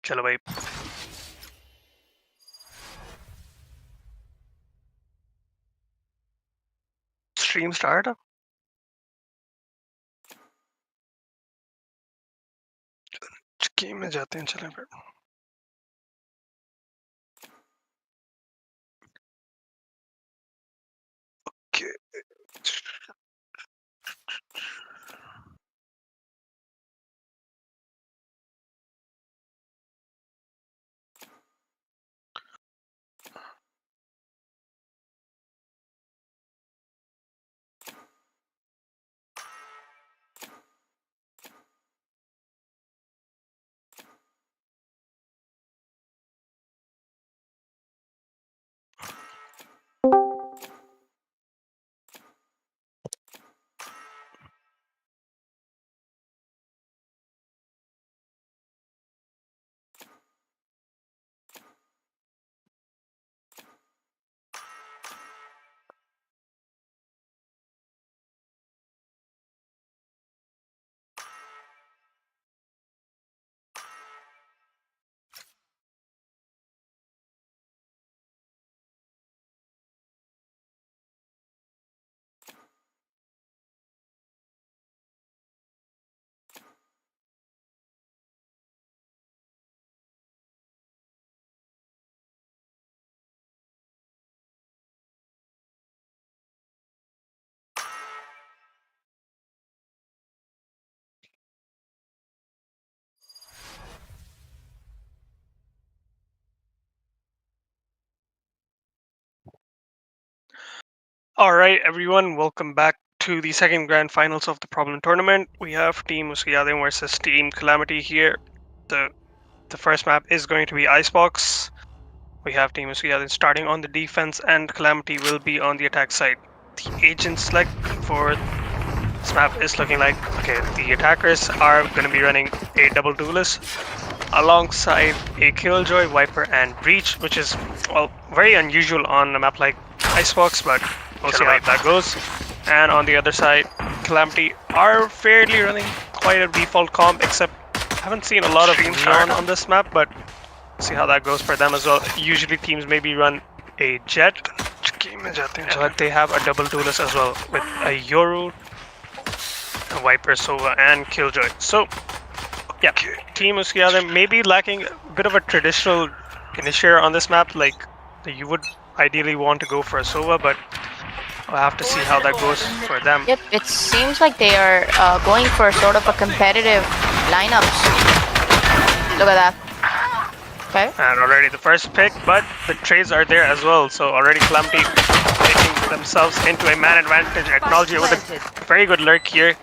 चलो भाई stream start game में जाते हैं चले फिर okay All right, everyone, welcome back to the second grand finals of the problem tournament. We have Team Uski versus Team Calamity here. The first map is going to be Icebox. We have Team Uski starting on the defense, and Calamity will be on the attack side. The agent select for this map is looking like okay. The attackers are going to be running a double duelist alongside a Killjoy, Viper, and Breach, which is well very unusual on a map like Icebox, but we'll see how that goes. And on the other side, Calamity are fairly running quite a default comp, except I haven't seen a lot of Neon on this map, but we'll see how that goes for them as well. Usually teams maybe run a Jet, but they have a double duelist as well with a Yoru, a Viper, Sova, and Killjoy. So yeah, Team Uski may be lacking a bit of a traditional initiator on this map, like you would ideally want to go for a Sova, but we'll have to see how that goes for them. Yep, it seems like they are going for sort of a competitive lineups. Look at that. Okay. And already the first pick, but the trades are there as well, so already Calamity making themselves into a man advantage. Acknowledge with a very good lurk here.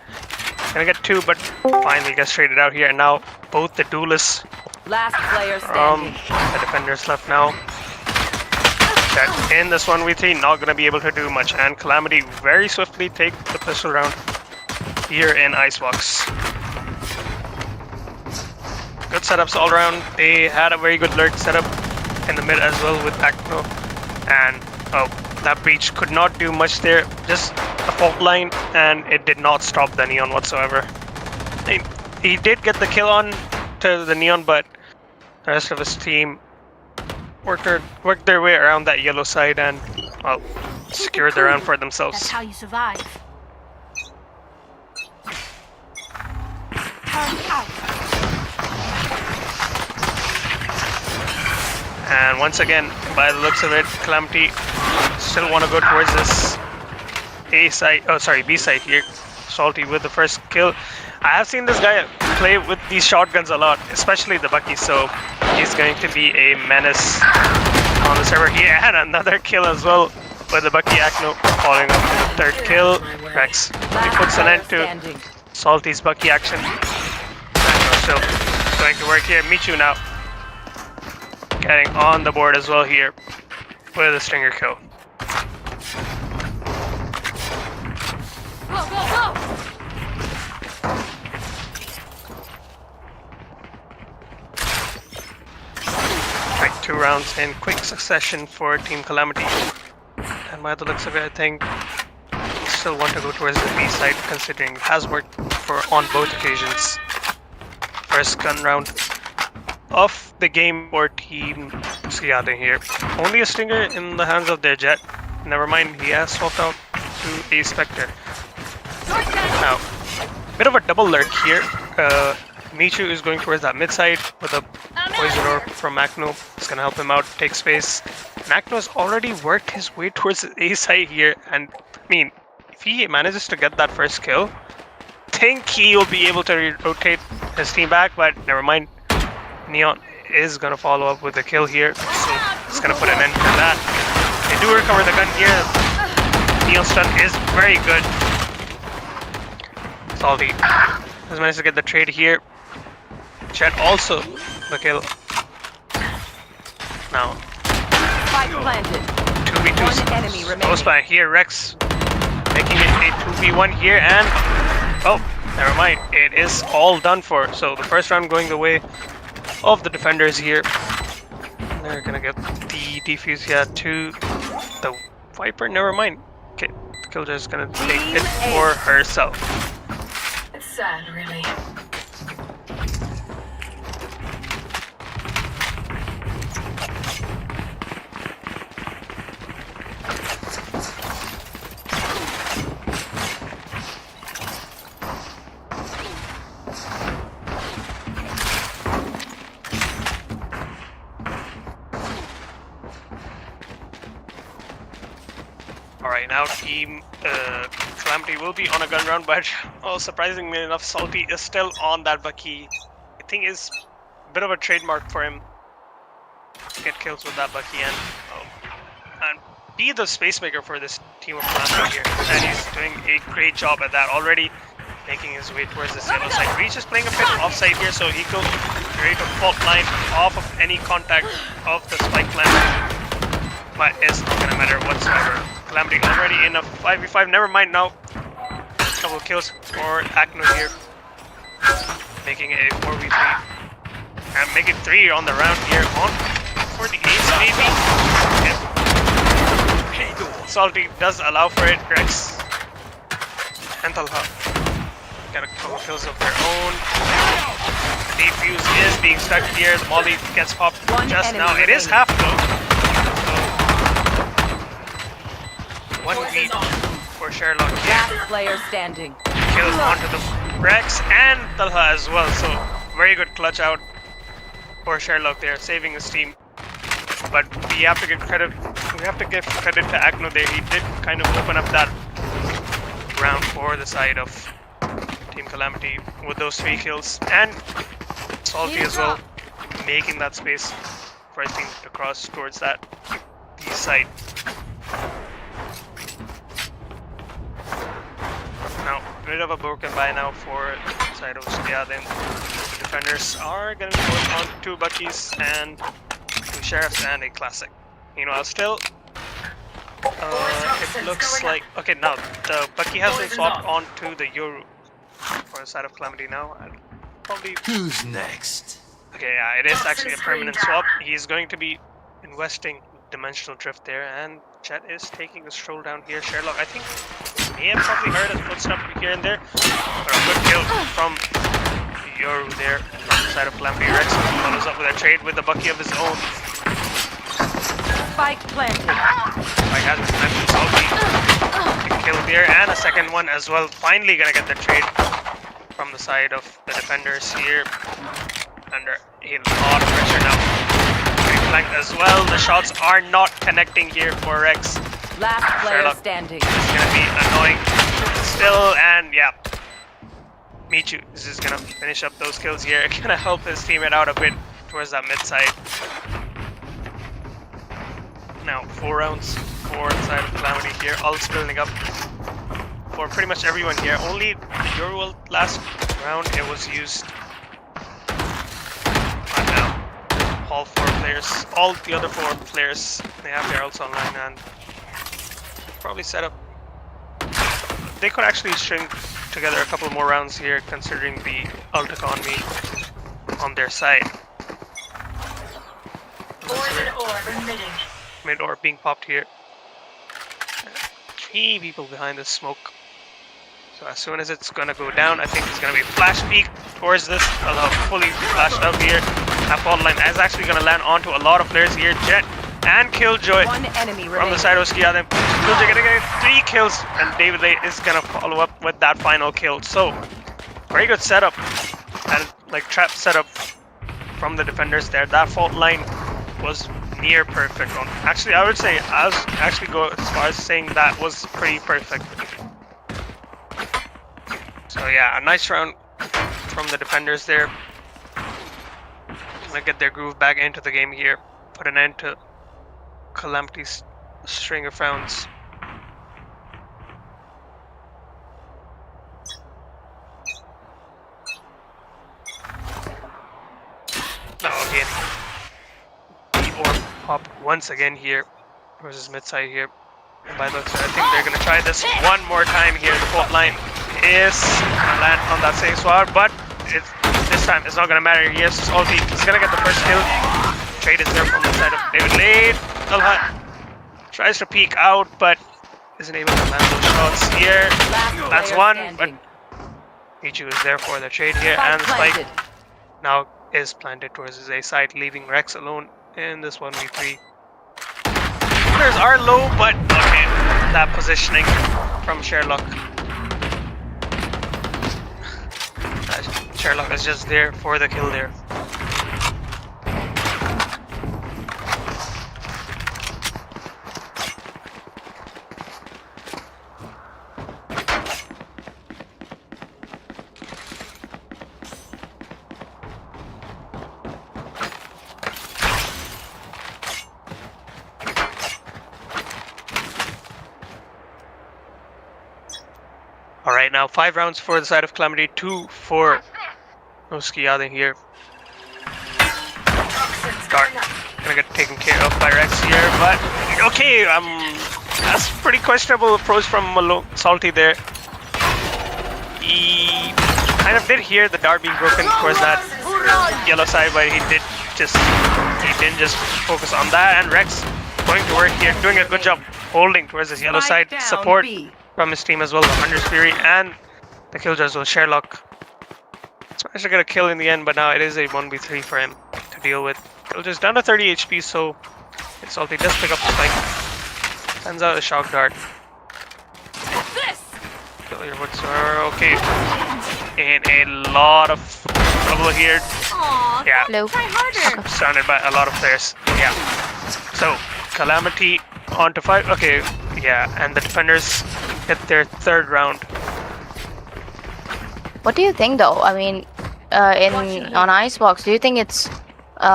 Gonna get two, but finally gets traded out here, and now both the duelists Last player standing. the defenders left now. That in this 1v3 not gonna be able to do much, and Calamity very swiftly take the pistol round here in Icebox. Good setups all around. They had a very good lurk setup in the mid as well with Acno, and that Breach could not do much there. Just a fault line, and it did not stop the Neon whatsoever. He did get the kill on to the Neon, but the rest of his team worked their way around that yellow side and well secured the round for themselves. That's how you survive. Turn out. And once again, by the looks of it, Calamity still want to go towards this B side here. Salty with the first kill. I have seen this guy play with these shotguns a lot, especially the Bucky, so he's going to be a menace on the server. He had another kill as well with the Bucky Acno following up to the third kill. Rex he puts an end to Salty's Bucky action. Acno still going to work here. Michu now getting on the board as well here with a stinger kill. Go, go, go! Right, 2 rounds in quick succession for Team Calamity. And by the looks of it, I think still want to go towards the B side, considering it has worked on both occasions. First gun round of the game for Team Yaadein here. Only a stinger in the hands of their Jet. Never mind, he has swapped out to a Spectre. Now, bit of a double lurk here. Michu is going towards that mid side with a poison orb from Akno. It's gonna help him out, take space. And Akno has already worked his way towards the A side here, and I mean, if he manages to get that first kill, I think he will be able to rotate his team back, but never mind. Neon is gonna follow up with the kill here, so it's gonna put an end to that. They do recover the gun here. Neon's stun is very good. Salty has managed to get the trade here. Chet also the kill. Now Spike planted. 2v2 One enemy remaining. close by here. Rex making it a 2v1 here, and oh, never mind. It is all done for. So the first round going the way of the defenders here. They're gonna get the defuse here to the Viper. Never mind. Okay, the Killjoy is gonna take it for herself. It's sad, really. Alright, now Team Calamity will be on a gun round, but oh, surprisingly enough, Salty is still on that Bucky. I think is a bit of a trademark for him to get kills with that Bucky and be the space maker for this team of Calamity here. And he's doing a great job at that already, making his way towards this yellow side. Reach is playing a bit offside here, so he could create a fault line off of any contact of the spike plant, but it's not gonna matter whatsoever. Calamity already in a 5v5, never mind now. Couple kills for Akno here, making it a 4v3. And make it 3 on the round here, on for the ace maybe. Yep. Salty does allow for it. Rex and Talha got a couple kills of their own. The defuse is being stuck here. The Molly gets popped just now. It is half though. 1v for Sherlock here. Last player standing. Kills onto the Rex and Talha as well. So very good clutch out for Sherlock there, saving his team. But we have to give credit. We have to give credit to Akno there. He did kind of open up that round for the side of Team Calamity with those 3 kills, and Salty as well, making that space for his team to cross towards that B side. Now, bit of a broken by now for the side of Yaadein. The defenders are going to be going on 2 Buckies and 2 Sheriffs and a Classic. Meanwhile, still, it looks like... Okay, now, the Bucky has been swapped onto the Yoru for the side of Calamity now. And probably... Who's next? Okay, yeah, it is actually a permanent swap. He's going to be investing Dimensional Drift there, and Chet is taking a stroll down here. Sherlock, I think, may have probably heard his footsteps here and there, but a good kill from Yoru there from the side of Calamity. Rex follows up with a trade with the Bucky of his own. Spike planted. Spike has been planted. Salty kill there, and a second one as well. Finally gonna get the trade from the side of the defenders here. Under a lot of pressure now. Flanked as well. The shots are not connecting here for Rex. Last player Sherlock standing. is gonna be annoying still, and yeah, Michu is just gonna finish up those kills here. Gonna help his teammate out a bit towards that mid side. Now 4 rounds for the side of Calamity here, all building up for pretty much everyone here. Only Yoru last round it was used. But now all 4 players, all the other 4 players, they have their ults online and probably set up. They could actually string together a couple more rounds here, considering the ult economy on their side. Mid orb being popped here. 3 people behind the smoke. So as soon as it's gonna go down, I think it's gonna be flash peek towards this. Although fully flashed out here. That fault line is actually going to land onto a lot of players here. Jet and Killjoy One enemy from the remaining. side of Uski. Killjoy going to get 3 kills, and David Lay is going to follow up with that final kill. So, very good setup, and like trap setup from the defenders there. That fault line was near perfect. Actually, I would say, I was actually go as far as saying that was pretty perfect. So yeah, a nice round from the defenders there. Gonna get their groove back into the game here. Put an end to Calamity's string of rounds. Now again, the orb pop once again here versus mid side here. And by the looks, I think they're gonna try this one more time here. The fault line is gonna land on that same spot, but this time it's not gonna matter. Yes, ulti. He's gonna get the first kill. Trade is there from the side of David Lade. Alhut tries to peek out, but isn't able to land those shots here. That's one, but Pichu is there for the trade here, and the spike now is planted towards his A side, leaving Rex alone in this 1v3. Players are low, but okay, that positioning from Sherlock. Sherlock is just there for the kill there. Alright, now 5 rounds for the side of Calamity, 2 for Uski Yaadein here. Dark gonna get taken care of by Rex here, but okay, that's pretty questionable approach from Salty there. He kind of did hear the dart being broken towards that yellow side, but he didn't just focus on that, and Rex going to work here, doing a good job holding towards his yellow side. Support from his team as well, the Hunter's Fury and the Killjoy as well. Sherlock managed to get a kill in the end, but now it is a 1v3 for him to deal with. Killjoy's down to 30 HP, so Salty does pick up the spike. Sends out a shock dart. Kill your woods are okay. In a lot of trouble here. Yeah, surrounded by a lot of players. Yeah. So Calamity on to 5. Okay, yeah, and the defenders get their 3rd round. What do you think, though? I mean, on Icebox, do you think it's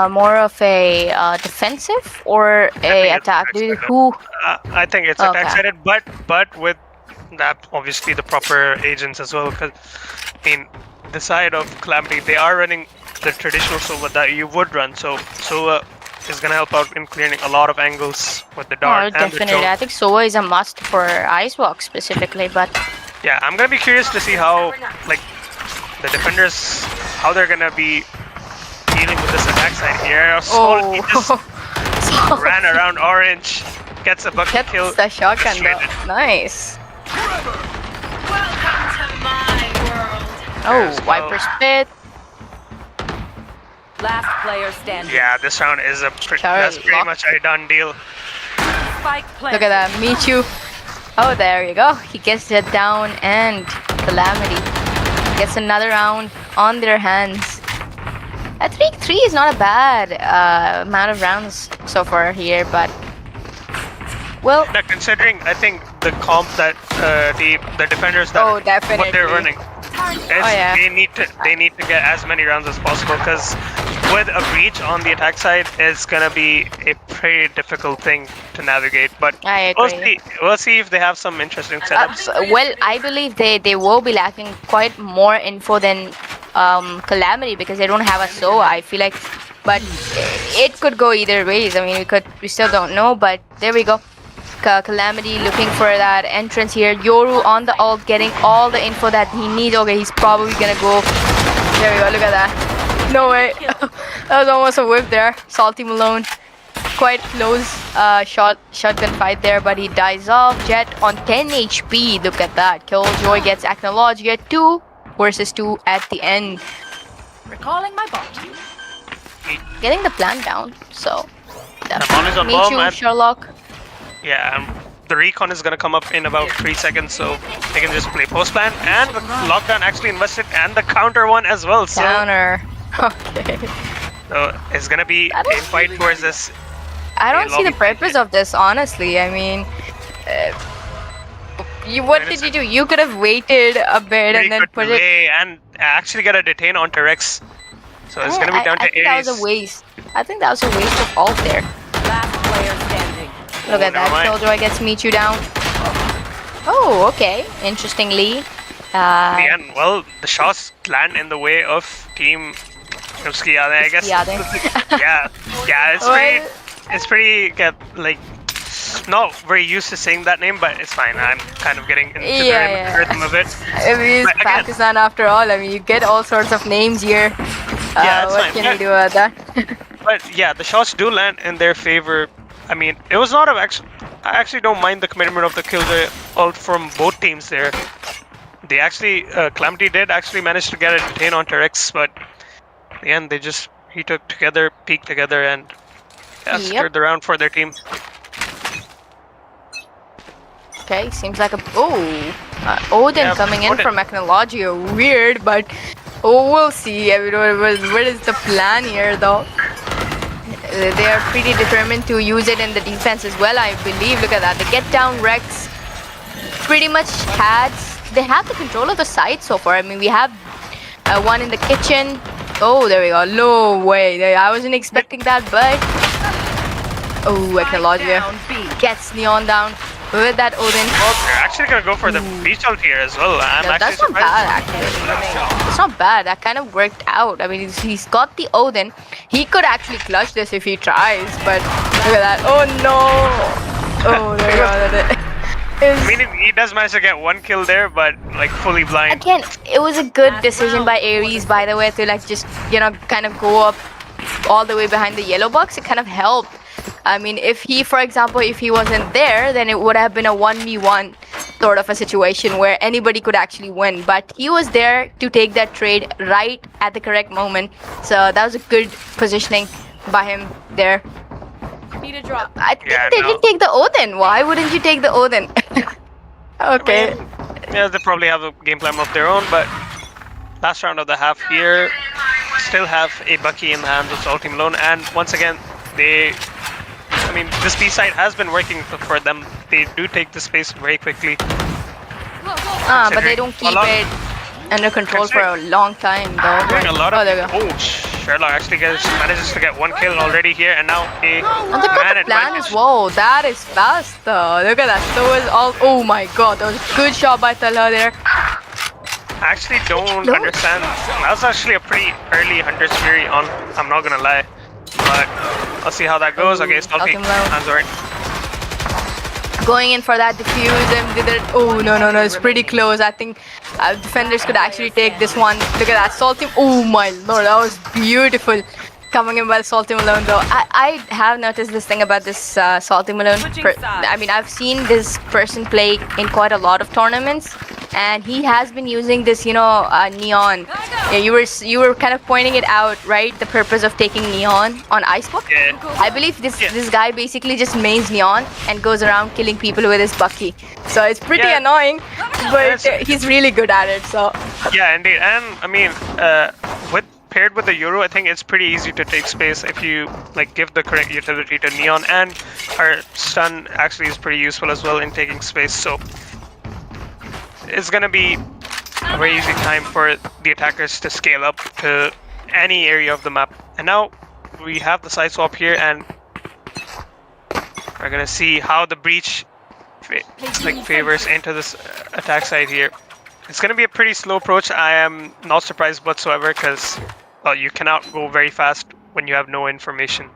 more of a defensive or a attack? I think it's attack sided, but with that obviously the proper agents as well. Because I mean, the side of Calamity, they are running the traditional Sova that you would run. So Sova is gonna help out in clearing a lot of angles with the dart. Oh, definitely. I think Sova is a must for Icebox specifically, but yeah, I'm gonna be curious to see how like the defenders, how they're gonna be dealing with this attack side here. He just ran around orange, gets a bucket kill. The shotgun though. Nice. Oh, Viper spit. Last player standing. Yeah, this round is that's pretty much a done deal. Look at that, Michu. Oh, there you go. He gets it down, and Calamity gets another round on their hands. I think 3 is not a bad amount of rounds so far here, but well. Now, considering I think the comp that the defenders that what they're running, they need to get as many rounds as possible, because with a breach on the attack side is gonna be a pretty difficult thing to navigate. But I agree. We'll see if they have some interesting setups. Well, I believe they will be lacking quite more info than Calamity, because they don't have a SOA, I feel like. But it could go either ways. I mean, we still don't know, but there we go. Calamity looking for that entrance here. Yoru on the ult, getting all the info that he needs. Okay, he's probably gonna go. There we go, look at that. No way. That was almost a whip there. Salty Malone. Quite close shotgun fight there, but he dies off. Jet on 10 HP. Look at that. Killjoy gets acknowledged. Get 2 versus 2 at the end. Recalling my bot. getting the plan down. So Ramon is on meet bomb, you, and Sherlock. yeah, the recon is gonna come up in about 3 seconds, so they can just play post plan, and the lockdown actually invested, and the counter one as well. So, Counter. Okay. so it's gonna be I a don't- fight towards this. I don't see the lobby fight purpose here. of this, honestly. I mean, what did you do? You could have waited a bit Pretty and then good put it. delay and actually get a detain onto Rex. So it's gonna be down I to think that was Ares. a waste. I think that was a waste of ult there. Last player standing. Look at never that. mind. Killjoy gets Michu down. Oh, okay. Interestingly. Yeah, and well, the shots land in the way of Team Uski, I guess. Yaadein. yeah, it's pretty like not very used to saying that name, but it's fine. I'm kind of getting into the rhythm of it. I mean, it's But again- Pakistan after all. I mean, you get all sorts of names here. Yeah, it's what fine. can Yeah. you do about that? But yeah, the shots do land in their favor. I mean, it was not I actually don't mind the commitment of the Killjoy ult from both teams there. They actually, Calamity did actually manage to get a detain onto Rex, but in the end, they just peeked together, and secured the round for their team. Okay, seems like a Odin Yeah, coming in Odin. from Technology. Weird, but we'll see. I mean, what is the plan here, though? They are pretty determined to use it in the defense as well, I believe. Look at that. They get down Rex. Pretty much they have the control of the site so far. I mean, we have one in the kitchen. Oh, there we go. No way. I wasn't expecting that, but oh, Technology Down B. gets Neon down with that Odin. Well, they're actually gonna go for the beach ult here as well. I'm No, actually that's not surprised. bad, actually. It's not bad. That kind of worked out. I mean, he's got the Odin. He could actually clutch this if he tries, but look at that. Oh no! Oh, there you go. I mean, he does manage to get one kill there, but like fully blind. Again, it was a good decision by Ares, by the way, to like just kind of go up all the way behind the yellow box. It kind of helped. I mean, if he, for example, if he wasn't there, then it would have been a 1v1 sort of a situation where anybody could actually win. But he was there to take that trade right at the correct moment. So that was a good positioning by him there. Need a drop. I think Yeah, they no. did take the Odin. Why wouldn't you take the Odin? Okay. I mean, yeah, they probably have a game plan of their own, but last round of the half here, still have a Bucky in the hands of Salty Malone, and once again, I mean, this B side has been working for them. They do take the space very quickly. But they don't keep it under control for a long time, though. Doing a lot of. there we go. Oh, Sherlock actually manages to get one kill already here, and now a And they got man the plan advantage. as well. That is fast, though. Look at that. So is all. Oh my god, that was a good shot by Talha there. I actually don't No. understand. That was actually a pretty early Hunter's Fury on. I'm not gonna lie, but I'll see how that goes. Okay, Salty, Salty Malone. hands alright. Going in for that defuse and did it. Oh no, it's pretty close. I think defenders could actually take this one. Look at that, Salty. Oh my lord, that was beautiful. Coming in by Salty Malone, though. I have noticed this thing about this Salty Malone. Switching sides. I mean, I've seen this person play in quite a lot of tournaments, and he has been using this, neon. Yeah, you were kind of pointing it out, right? The purpose of taking neon on Icebook. Yeah. I believe this guy basically just mains neon and goes around killing people with his Bucky. So it's pretty Yeah. annoying, but Yes. he's really good at it. So Yeah, indeed. And I mean, paired with the Euro, I think it's pretty easy to take space if you like give the correct utility to Neon, and our stun actually is pretty useful as well in taking space. So it's gonna be a very easy time for the attackers to scale up to any area of the map. And now we have the side swap here, and we're gonna see how the breach favors into this attack side here. It's gonna be a pretty slow approach. I am not surprised whatsoever because, well, you cannot go very fast when you have no information.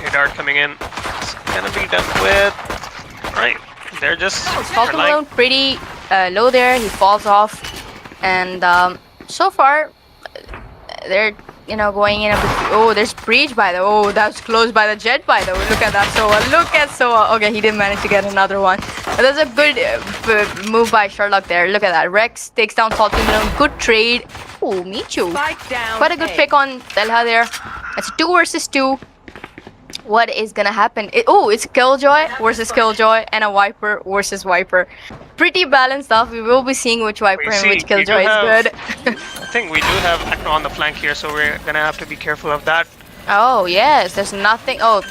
A dart coming in. It's gonna be done with. Right, they're just Falcon relying- Malone pretty low there. He falls off, and so far they're going in a bit. Oh, there's breach by the. Oh, that's close by the jet by the way. Look at that Soa. Look at Soa. Okay, he didn't manage to get another one. But that's a good move by Sherlock there. Look at that. Rex takes down Salty Malone. Good trade. Oh, Michu. Spike down. Quite a good pick on Telha there. It's 2 versus 2. What is gonna happen? It's Killjoy versus Killjoy and a Viper versus Viper. Pretty balanced off. We will be seeing which Viper and which Killjoy is good. I think we do have Acno on the flank here, so we're gonna have to be careful of that. Oh yes, there's nothing. Oh,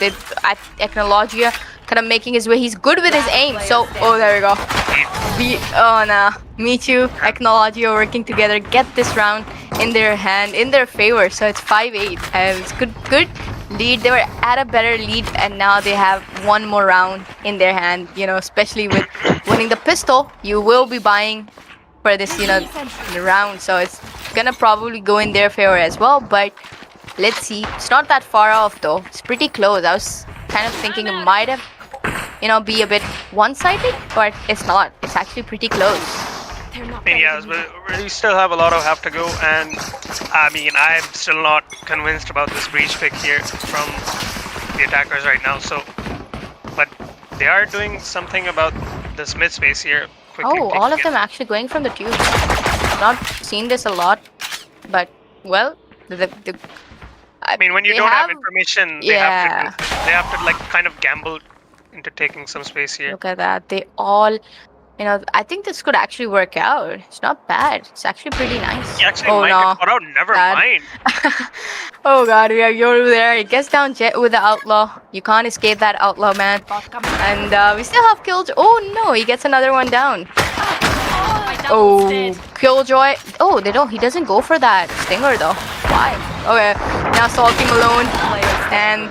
Technologia kind of making his way. He's good with his aim. So there we go. Oh nah, Michu, Technologia working together. Get this round in their favor. So it's 5-8. It's good lead. They were at a better lead, and now they have one more round in their hand. Especially with winning the pistol, you will be buying for this the round. So it's gonna probably go in their favor as well. But let's see. It's not that far off though. It's pretty close. I was kind of thinking it might have be a bit one-sided, but it's not. It's actually pretty close. Yes, but we still have a lot of have to go, and I'm still not convinced about this breach pick here from the attackers right now. So, but they are doing something about this mid space here. All of them actually going from the tube. I've not seen this a lot, but well, when you don't have information, they have to like kind of gamble into taking some space here. Look at that. They all, I think this could actually work out. It's not bad. It's actually pretty nice. You actually might get caught out. Never mind. Oh god, we have Yoru there. He gets down Jet with the Outlaw. You can't escape that Outlaw, man. And we still have Killjoy. Oh no, he gets another one down. Oh, Killjoy. Oh, he doesn't go for that Stinger though. Why? Okay, now Salty Malone. And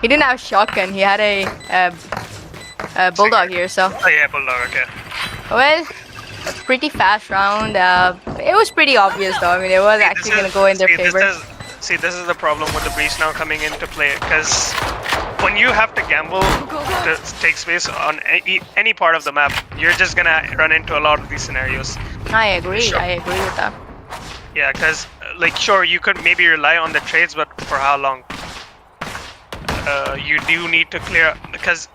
he didn't have a shotgun. He had a Bulldog here, so. Oh yeah, Bulldog, okay. Well, a pretty fast round. It was pretty obvious though. It was actually going to go in their favor. This is the problem with the breach now coming into play, because when you have to gamble to take space on any part of the map, you're just going to run into a lot of these scenarios. I agree. Sure. I agree with that. Yeah, because, sure, you could maybe rely on the trades, but for how long? You do need to clear, because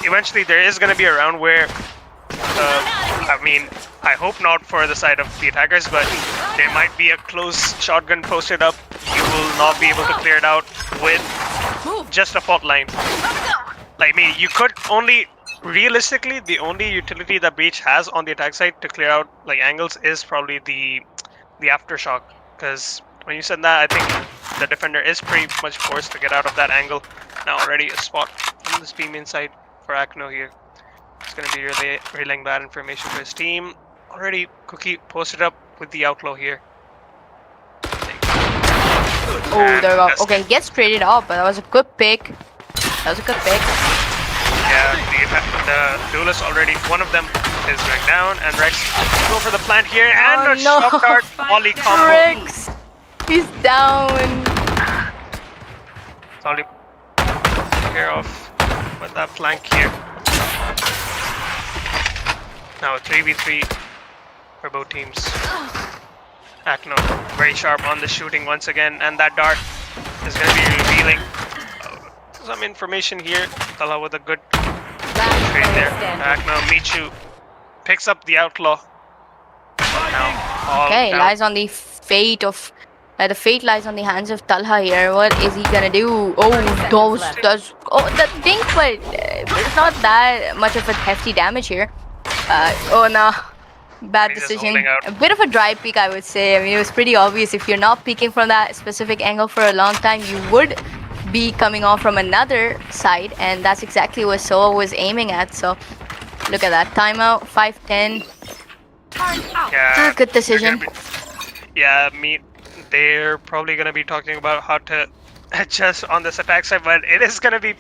eventually there is going to be a round where, I hope not for the side of the attackers, but there might be a close shotgun posted up. You will not be able to clear it out with just a fault line. You could only, realistically, the only utility that breach has on the attack side to clear out angles is probably the aftershock, because when you said that, I think the defender is pretty much forced to get out of that angle. Now already a spot on this beam inside for Acno here. He's going to be relaying that information to his team. Already Cookie posted up with the Outlaw here. Oh, there we go. Okay, he gets traded off, but that was a good pick. Yeah, the duelist already, one of them is going down, and Rex go for the plant here, and shock dart volley combo. Rex, he's down. Solly care of with that flank here. Now a 3v3 for both teams. Acno very sharp on the shooting once again, and that dart is going to be revealing some information here. Tala with a good trade there. Acno, Michu picks up the Outlaw. Now, okay, lies on the fate of the fate lies on the hands of Talha here. What is he gonna do? The thing, but there's not that much of a hefty damage here. Bad decision. A bit of a dry peek, I would say. It was pretty obvious. If you're not peeking from that specific angle for a long time, you would be coming off from another side, and that's exactly what Soa was aiming at. So look at that timeout, 5-10. Yeah, good decision. They're probably gonna be talking about how to adjust on this attack side, but it is gonna be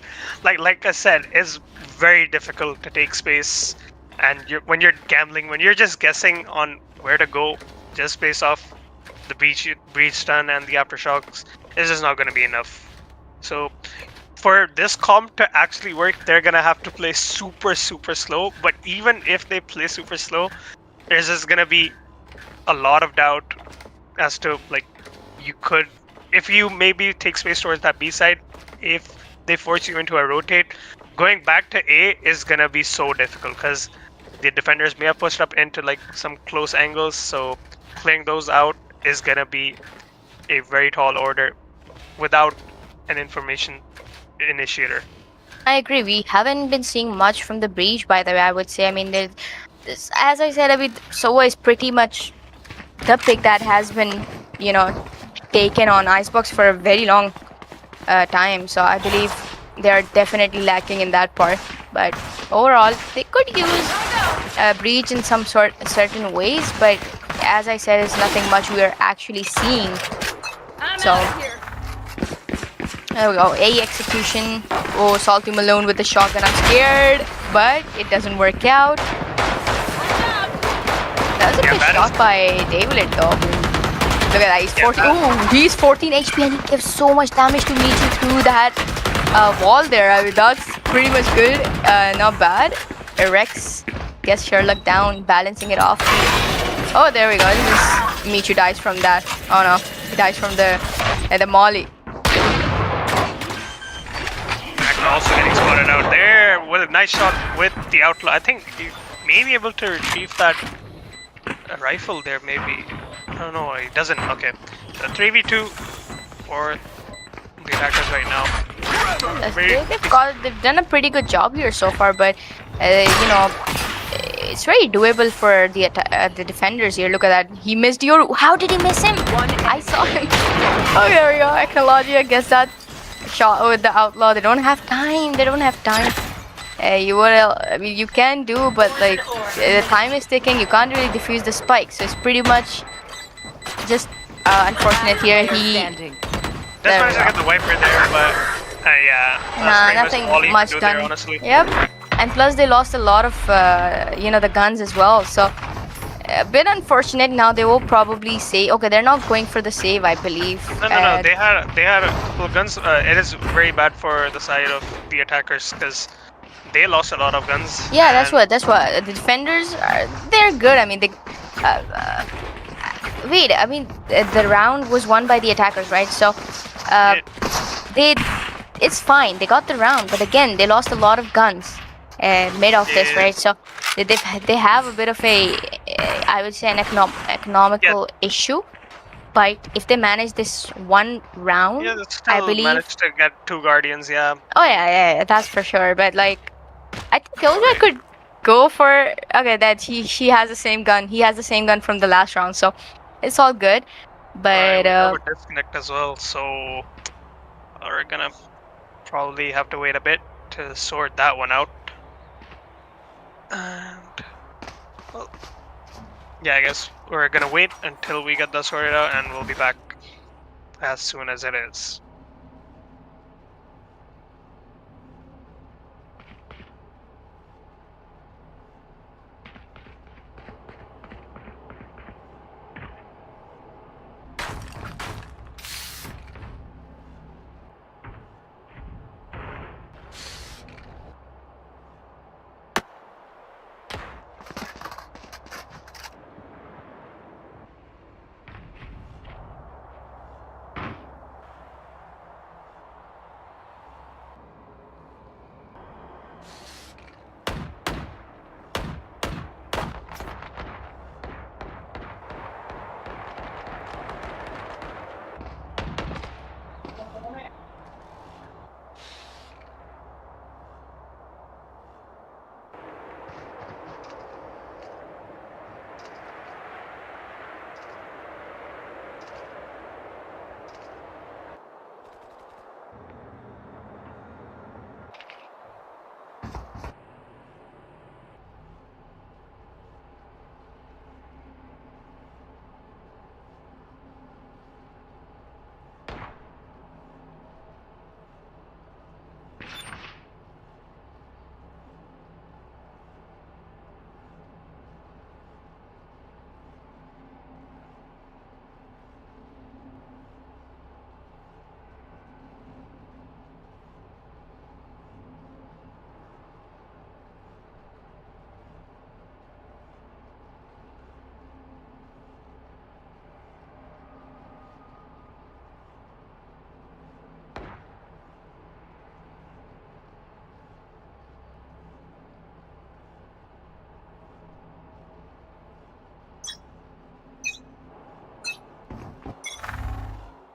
like I said, it's very difficult to take space, and when you're gambling, when you're just guessing on where to go just based off the breach stun and the aftershocks, it's just not gonna be enough. So for this comp to actually work, they're gonna have to play super slow. But even if they play super slow, there's just gonna be a lot of doubt as to like you could, if you maybe take space towards that B side, if they force you into a rotate, going back to A is gonna be so difficult because the defenders may have pushed up into like some close angles, so clearing those out is gonna be a very tall order without an information initiator. I agree. We haven't been seeing much from the breach, by the way. I would say. I mean, as I said, I mean, Sova is pretty much the pick that has been, you know, taken on Icebox for a very long time. So I believe they are definitely lacking in that part. But overall, they could use breach in some certain ways. But as I said, it's nothing much we are actually seeing. So there we go. A execution. Oh, Salty Malone with the shotgun. I'm scared, but it doesn't work out. That was a good shot by David though. Look at that. He's 14. Oh, he's 14 HP and he gives so much damage to Michi through that wall there. I mean, that's pretty much good. Not bad. Rex gets Sherlock down, balancing it off. Oh, there we go. Michu dies from that. Oh no, he dies from the molly. Also getting spotted out there with a nice shot with the outlaw. I think he may be able to retrieve that rifle there, maybe. I don't know, he doesn't. Okay. So 3v2 for the attackers right now. They've done a pretty good job here so far, but you know, it's very doable for the defenders here. Look at that. He missed your. How did he miss him? I saw him. Oh, there we go. Ecology, I guess that shot with the outlaw. They don't have time. They don't have time. I mean, you can do, but like the time is ticking. You can't really defuse the spike, so it's pretty much just unfortunate here. He that's why I got the wiper there, but yeah, nothing much done. There, honestly. Yep, and plus they lost a lot of you know, the guns as well. So a bit unfortunate. Now they will probably say, okay, they're not going for the save, I believe. No. They had a couple of guns. It is very bad for the side of the attackers because they lost a lot of guns. Yeah, that's what the defenders are. They're good. I mean, they. Wait, I mean, the round was won by the attackers, right? So, it's fine. They got the round, but again, they lost a lot of guns mid of this, right? So they have a bit of a, I would say, an economical issue. But if they manage this one round, I believe managed to get 2 guardians. Yeah. Oh yeah, that's for sure. But like, I think Killjoy could go for, okay, that she has the same gun. He has the same gun from the last round, so it's all good. But we disconnect as well, so we're gonna probably have to wait a bit to sort that one out. And well, yeah, I guess we're gonna wait until we get that sorted out, and we'll be back as soon as it is.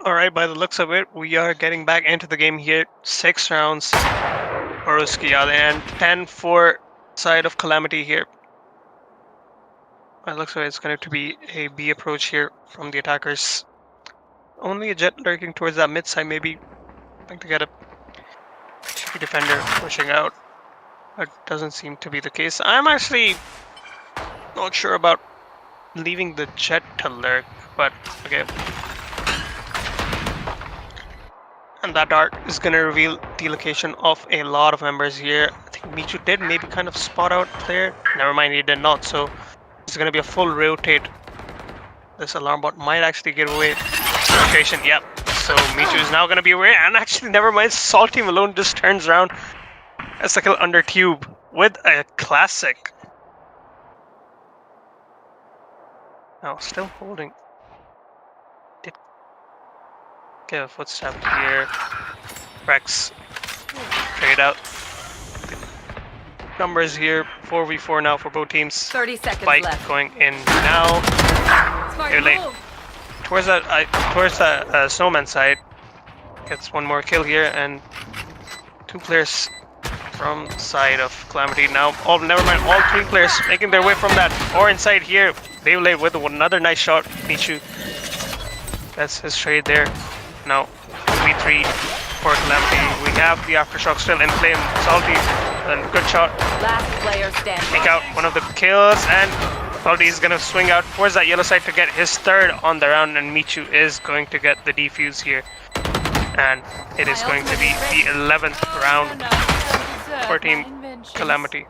All right, by the looks of it, we are getting back into the game here. 6 rounds for Uski and 10 for side of Calamity here. By the looks of it, it's going to be a B approach here from the attackers. Only a Jet lurking towards that mid side, maybe trying to get a cheeky defender pushing out. That doesn't seem to be the case. I'm actually not sure about leaving the Jet to lurk, but okay. And that dart is going to reveal the location of a lot of members here. I think Michu did maybe kind of spot out player. Never mind, he did not. So it's going to be a full rotate. This alarm bot might actually get away. Rotation, yep. So Michu is now going to be away. And actually, never mind. Salty Malone just turns around. That's a kill under tube with a classic. Now, still holding. Did get a footstep here. Rex trade out. Numbers here, 4v4 now for both teams. 30 seconds Fight left. going in now. Smart They're late. move. Towards that snowman side. Gets one more kill here, and 2 players from side of Calamity now. Oh, never mind. All 3 players making their way from that orange side here. They with another nice shot. Michu. That's his trade there. Now 3-3 for Calamity. We have the aftershock still in flame. Salty, and good shot. Last player standing. Take out one of the kills, and Salty is gonna swing out towards that yellow side to get his 3rd on the round, and Michu is going to get the defuse here. And it is going to be the 11th round for Team Calamity.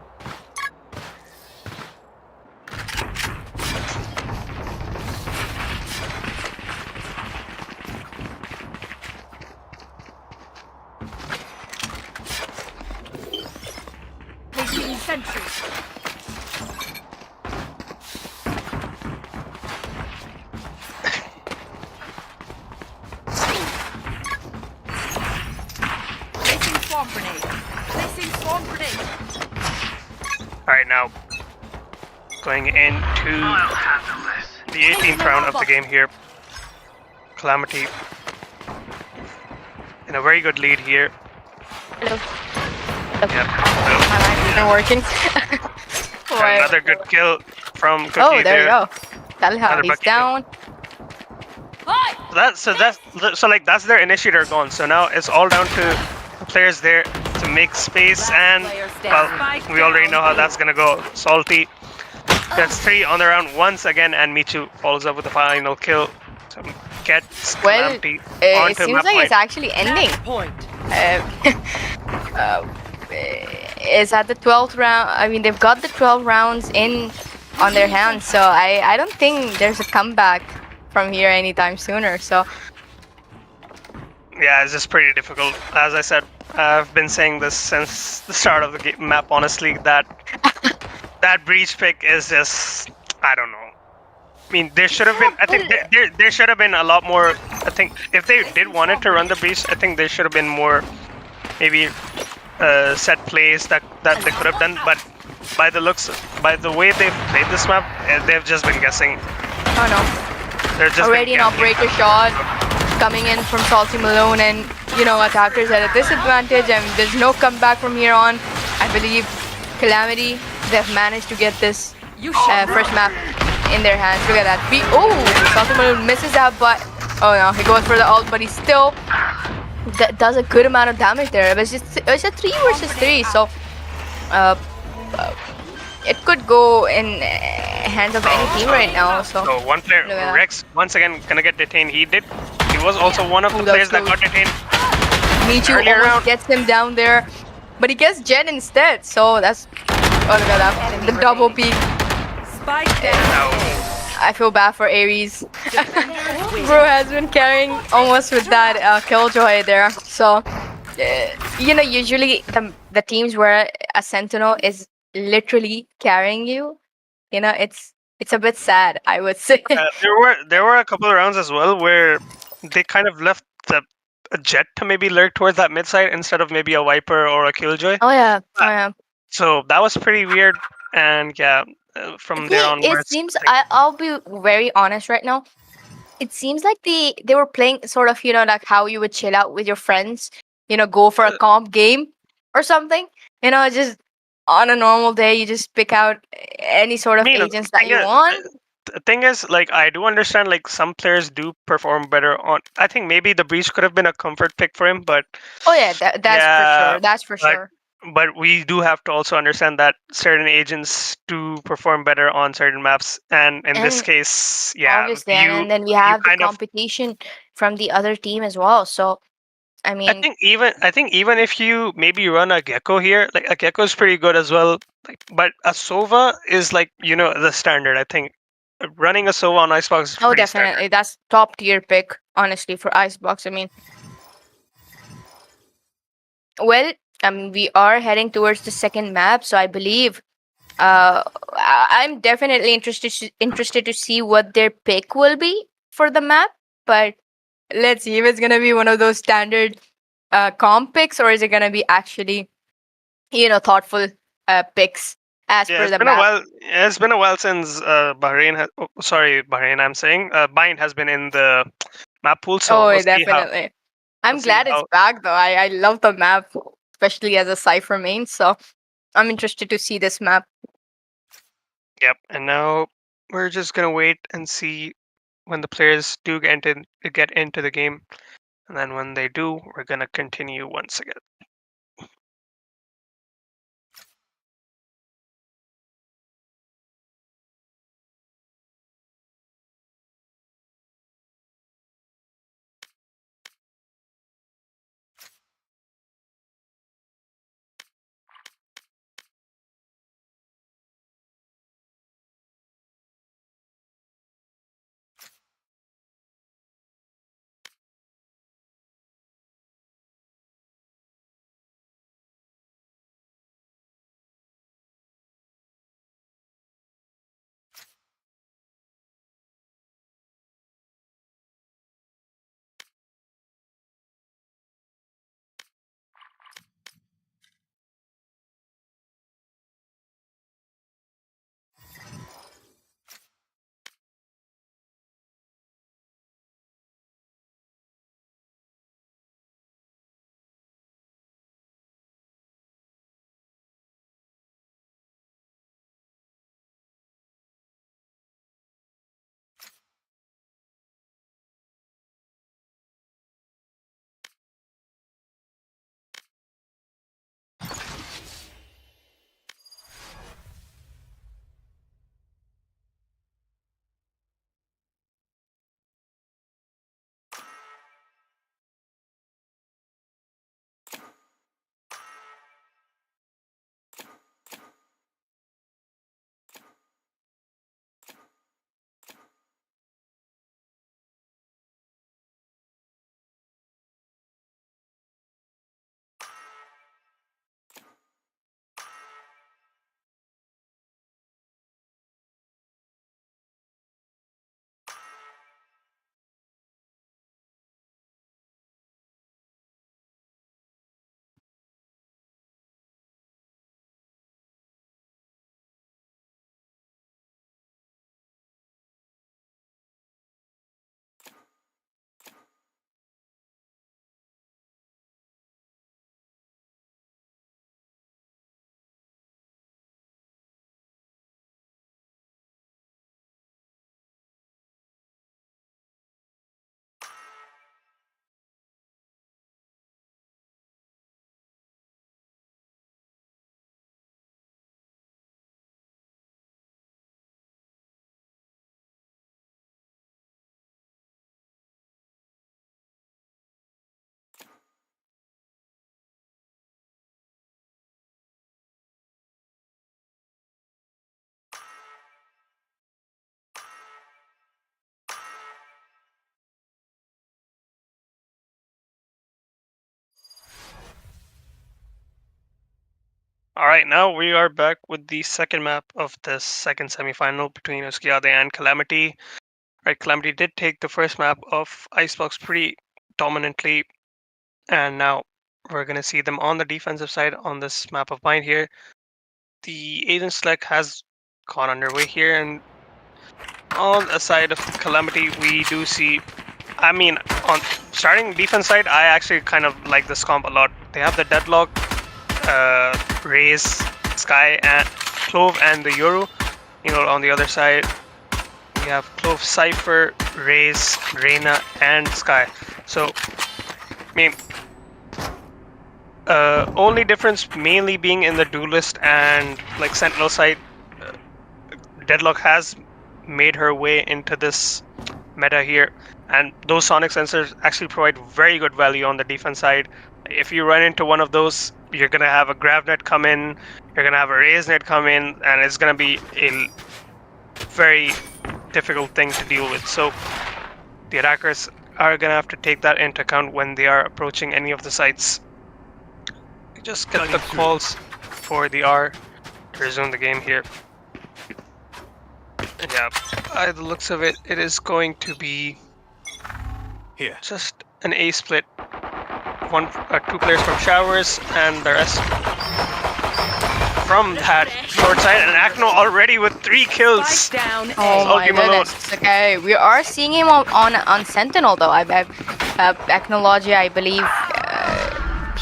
Placing sentry. Placing swarm grenade. Placing swarm grenade. Alright, now going into the 18th round of the game here. Calamity in a very good lead here. Hello. Yep. My mic isn't working. So Why- another good kill from Cookie Oh, there you go. Tell how Another he's bucket. down. That's their initiator gone. So now it's all down to the players there to make space, and well, we already know how that's gonna go. Salty gets 3 on the round once again, and Michu follows up with the final kill to get Well, Calamity it onto seems map like point. it's actually ending. Point. Is at the 12th round. I mean, they've got the 12 rounds in on their hands, so I don't think there's a comeback from here anytime sooner. So Yeah, it's just pretty difficult. As I said, I've been saying this since the start of the map. Honestly, that breach pick is just, I don't know. I mean, there should have been. I think there should have been a lot more. I think if they did wanted to run the breach, I think there should have been more, maybe set plays that they could have done. But by the way they've played this map, they've just been guessing. oh no, They're just already been an guessing. operator shot coming in from Salty Malone, and attackers at a disadvantage, and there's no comeback from here on. I believe Calamity, they've managed to get this first map in their hands. Look at that. Salty Malone misses out, but oh no, he goes for the ult, but he still does a good amount of damage there. It was a 3 versus 3, so it could go in hands of any team right now. So So one player, Look at that. Rex, once again gonna get detained. He was also one of the that players was that close. got detained. Michu Earlier almost round. gets him down there, but he gets Jet instead. So that's look at that, the double peak. Spike down. Now, I feel bad for Ares. Bro has been carrying almost with that killjoy there. So usually the teams where a sentinel is literally carrying you, it's a bit sad, I would say. there were a couple of rounds as well where they kind of left a Jet to maybe lurk towards that mid side instead of maybe a Viper or a Killjoy. Oh yeah. So that was pretty weird. And yeah, from there It onwards, seems I'll be very honest right now. it seems like they were playing sort of, like how you would chill out with your friends, go for a comp game or something. Just on a normal day, you just pick out any sort I of mean, agents that you want. the thing is, like, I do understand, like, some players do perform better on. I think maybe the breach could have been a comfort pick for him, but Oh yeah, that's for yeah, sure. That's for but sure. we do have to also understand that certain agents do perform better on certain maps, and in this And case, yeah, obviously, you and then we you have the kind of. competition from the other team as well. So I mean, I think even if you maybe run a gecko here, like a gecko is pretty good as well. Like, but a sova is like the standard. I think running a sova on icebox is oh, pretty standard. definitely, that's top tier pick, honestly, for Icebox. I mean, well, we are heading towards the second map, so I believe I'm definitely interested to see what their pick will be for the map. But let's see if it's gonna be one of those standard comp picks, or is it gonna be actually thoughtful picks as Yeah, per it's the been a map. while. Yeah, it's been a while since Bahrain has. Oh, sorry, Bahrain. I'm saying Bind has been in the map pool, so Oh, we'll see how. definitely. We'll I'm see glad it's how. back though. I love the map, especially as a Cypher main. So I'm interested to see this map. Yep. And now we're just gonna wait and see when the players do get into the game, and then when they do, we're gonna continue once again. All right, now we are back with the second map of the second semifinal between Uski and Calamity. Right, Calamity did take the first map of Icebox pretty dominantly, and now we're gonna see them on the defensive side on this map of Bind here. The agent select has gone underway here, and On the side of Calamity, we do see. I mean, on starting defense side, I actually kind of like this comp a lot. They have the Deadlock, Raze, Sky, and Clove, and the Yoru. You know, on the other side, we have Clove, Cypher, Raze, Reyna, and Sky. So, I mean, only difference mainly being in the Duelist and like Sentinel side. Deadlock has made her way into this meta here, and those sonic sensors actually provide very good value on the defense side. If you run into one of those, you're gonna have a grav net come in, you're gonna have a raise net come in, and it's gonna be a very difficult thing to deal with. So the attackers are gonna have to take that into account when they are approaching any of the sites. Just get the calls for the R to resume the game here. Yeah, by the looks of it, it is going to be Here. just an A split. Two players from Showers and the rest from that short side. And Akno already with 3 kills. Spike down. Oh I'll my give him a load. goodness. Okay, we are seeing him on Sentinel though. Technology, I believe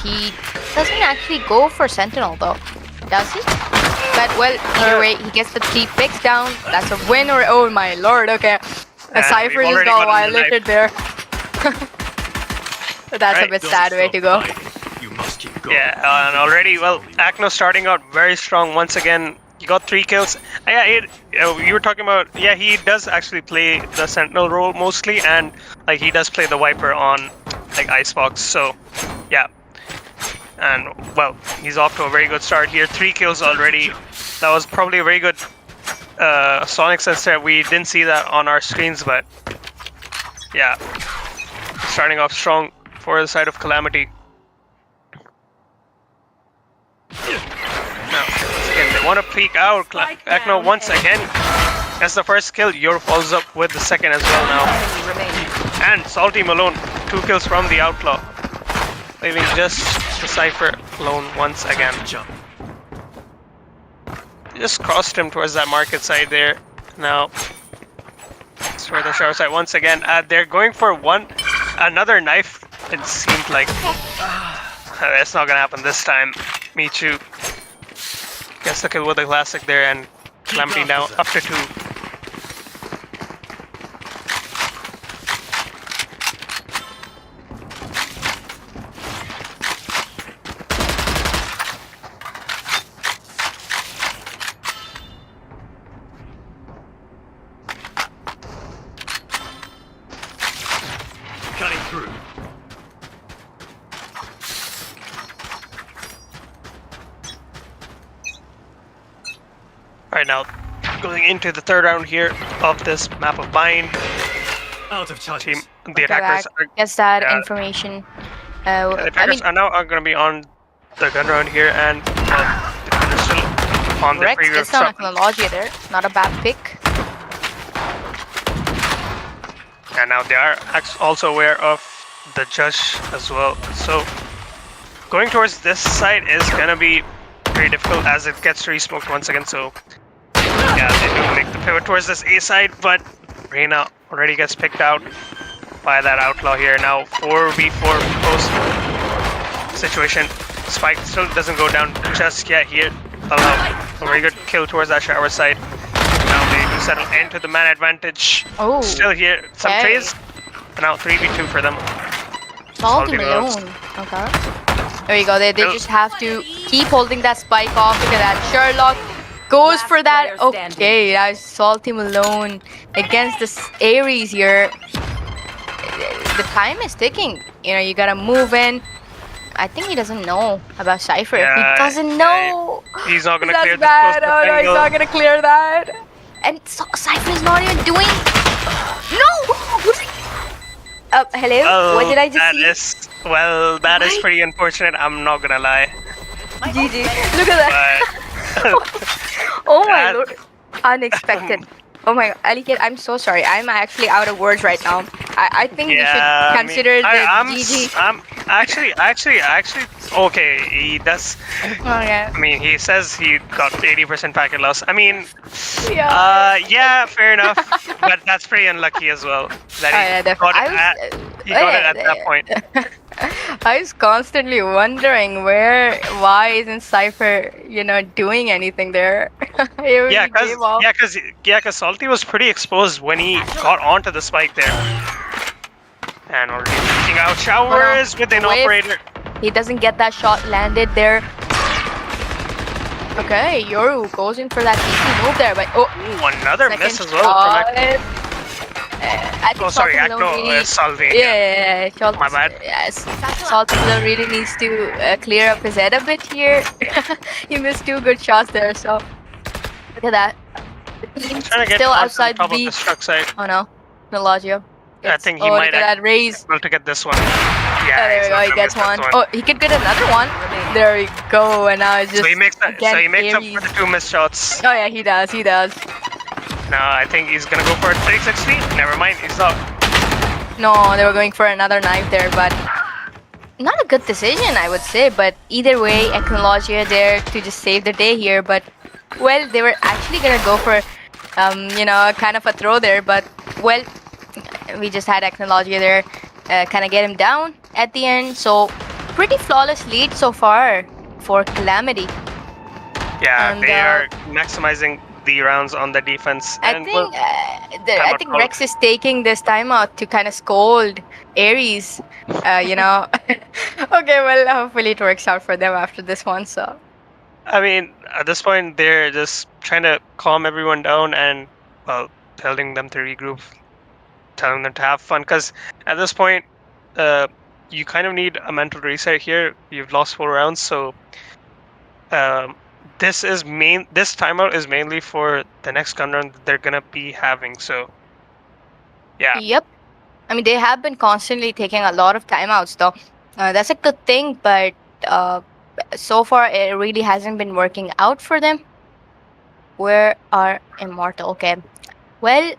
he doesn't actually go for Sentinel though, does he? But well, either way, he gets the 3 picks down. That's a win or oh my lord. Okay, a Cypher we've just already got gotten the violated there. That's a Right. bit sad way to go. You must keep going. Yeah, and already, well, Akno starting out very strong once again. He got 3 kills. Yeah, you were talking about, yeah, he does actually play the Sentinel role mostly, and like he does play the Viper on like Icebox, so yeah. And well, he's off to a very good start here. 3 kills already. That was probably a very good sonic sensor. We didn't see that on our screens, but yeah, starting off strong for the side of Calamity. Now, once again, they want to peek out. Akno once again gets the first kill. Yor follows up with the second as well now. And Salty Malone, 2 kills from the Outlaw, leaving just the Cypher alone once again. Jump. Just crossed him towards that market side there. Now, it's for the shower side once again. They're going for another knife. It seemed like that's not gonna happen this time. Michu gets the kill with the classic there, and Calamity now up to 2. Cutting through. Alright, now going into the 3rd round here of this map of Bind. Out of touch. Team, the attackers are, Gets that yeah. information. the I attackers mean, are now going to be on the gun round here, and the defenders still on the Rex previous gets some shot. technology there. Not a bad pick. And now they are also aware of the judge as well. So going towards this side is gonna be very difficult as it gets re-smoked once again. So yeah, they do make the pivot towards this A side, but Reyna already gets picked out by that Outlaw here. Now 4v4 post situation. Spike still doesn't go down just yet here. A very good kill towards that shower side. Now they do settle into the man advantage. Oh, Still here, some okay. trades. And now 3v2 for them. Salty Salty Malones. Malone. Okay. There you go. They just have to keep holding that spike off. Look at that. Sherlock goes Last for that. player standing. Okay, that's Salty Malone against this Ares here. The time is ticking. You know, you gotta move in. I think he doesn't know about Cypher. Yeah, He doesn't know. He's not gonna That's clear this bad. close Oh no, he's angle. not gonna clear that. And Cypher is not even doing. No. Hello. Oh, What did I just see? That is Why? pretty unfortunate. I'm not gonna lie. GG. Look at that. But Oh my that- lord. Unexpected. Oh my god, Alikid, I'm so sorry. I'm actually out of words right now. I think we should consider the I'm, GG. Actually, okay, he does. Okay. I mean, he says he got 80% packet loss. I mean, Yeah. yeah, fair enough. But that's pretty unlucky as well. That Oh, yeah, he got it at, he got it at that point. I was constantly wondering why isn't Cypher, doing anything there? He Yeah, gave up. cause Salty was pretty exposed when he got onto the spike there. And already reaching out showers with an Whiff. operator. He doesn't get that shot landed there. Okay, Yoru goes in for that easy move there, but Ooh, another second miss as well shot. from I think Oh, sorry, Salty Balloon Acno, really, Salvi. yeah, Salty, My bad. Yes, Salty Balloon really needs to clear up his head a bit here. He missed 2 good shots there, so look at that. The team's Trying to get still onto the outside top of B. the struck side. Oh no, Pelagio. I think he look might at that raise. able to get this one. Oh, Yeah, there he's we go. not He gonna gets miss that one. Oh, he could get another one. There we go. And now it's just So he makes that. So again, he makes up Aries. for the 2 missed shots. Oh yeah, he does. He does. Now I think he's gonna go for a 360. Never mind, he's not. No, they were going for another knife there, but not a good decision, I would say. But either way, Ecologia there to just save the day here. But well, they were actually gonna go for, kind of a throw there. But well, we just had Ecologia there, kind of get him down at the end. So pretty flawless lead so far for Calamity. Yeah, And, they are maximizing the rounds on the defense. I and think well, I think Rex is taking this timeout to kind of scold Aries. Okay, well, hopefully it works out for them after this one. So I mean, at this point, they're just trying to calm everyone down and, well, telling them to regroup, telling them to have fun. Because at this point, you kind of need a mental reset here. You've lost 4 rounds, so this timeout is mainly for the next gun run that they're gonna be having. So, yeah. yep. I mean, they have been constantly taking a lot of timeouts, though. That's a good thing, but so far it really hasn't been working out for them. Where are Immortal? Okay. Well,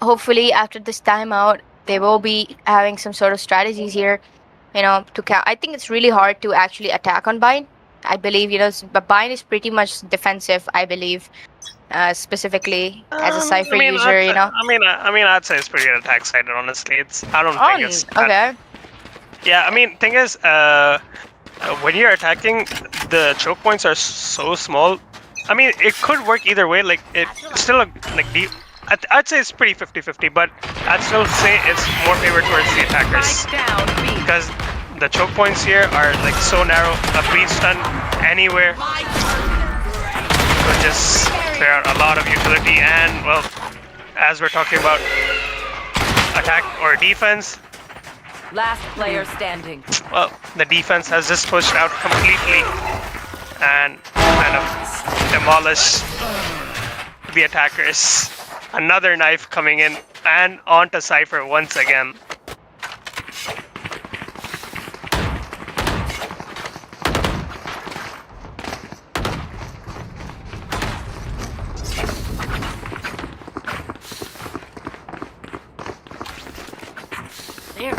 hopefully after this timeout, they will be having some sort of strategies here, to count. I think it's really hard to actually attack on Bind. I believe, Bind is pretty much defensive, I believe, specifically as a Cypher user, I mean, I'd say it's pretty attack sided, honestly. I don't think it's that- okay. Yeah, I mean, thing is, when you're attacking, the choke points are so small. I mean, it could work either way. Like, it's still I'd say it's pretty 50-50, but I'd still say it's more favored towards the attackers. Spike down B. Because the choke points here are like so narrow, a breach stun anywhere would just clear out a lot of utility. And well, as we're talking about attack or defense, Last player standing. well, the defense has just pushed out completely and kind of demolished the attackers. Another knife coming in and onto Cypher once again. There.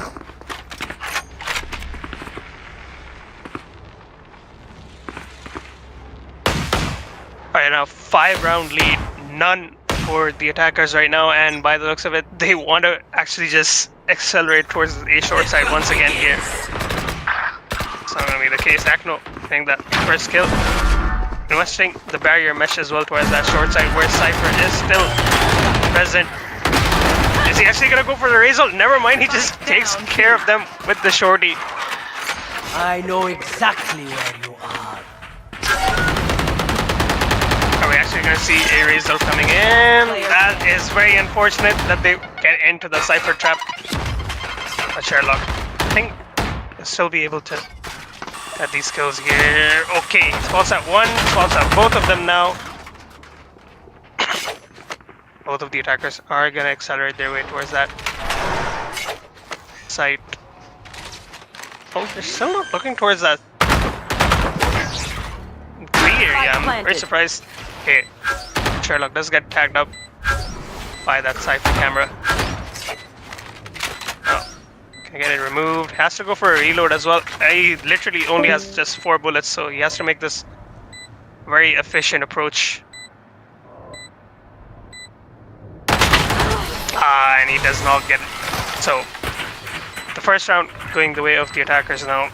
Alright, now 5-round lead, none for the attackers right now, and by the looks of it, they want to actually just accelerate towards a short side once again here. It's not going to be the case. Acno getting that first kill. Investing the barrier mesh as well towards that short side where Cypher is still present. Is he actually going to go for the Razor? Never mind, he just takes care of them with the shorty. I know exactly where you are. Are we actually going to see a Razor coming in? That is very unfortunate that they get into the Cypher trap. But Sherlock, I think they'll still be able to get these kills here. Okay, spots at one, spots at both of them now. Both of the attackers are going to accelerate their way towards that site. Oh, they're still not looking towards that clear. Yeah, I'm very surprised. Okay, Sherlock does get tagged up by that Cypher camera. Oh, can I get it removed? has to go for a reload as well. He literally only has just 4 bullets, so he has to make this very efficient approach. And he does not get it. So the first round going the way of the attackers now.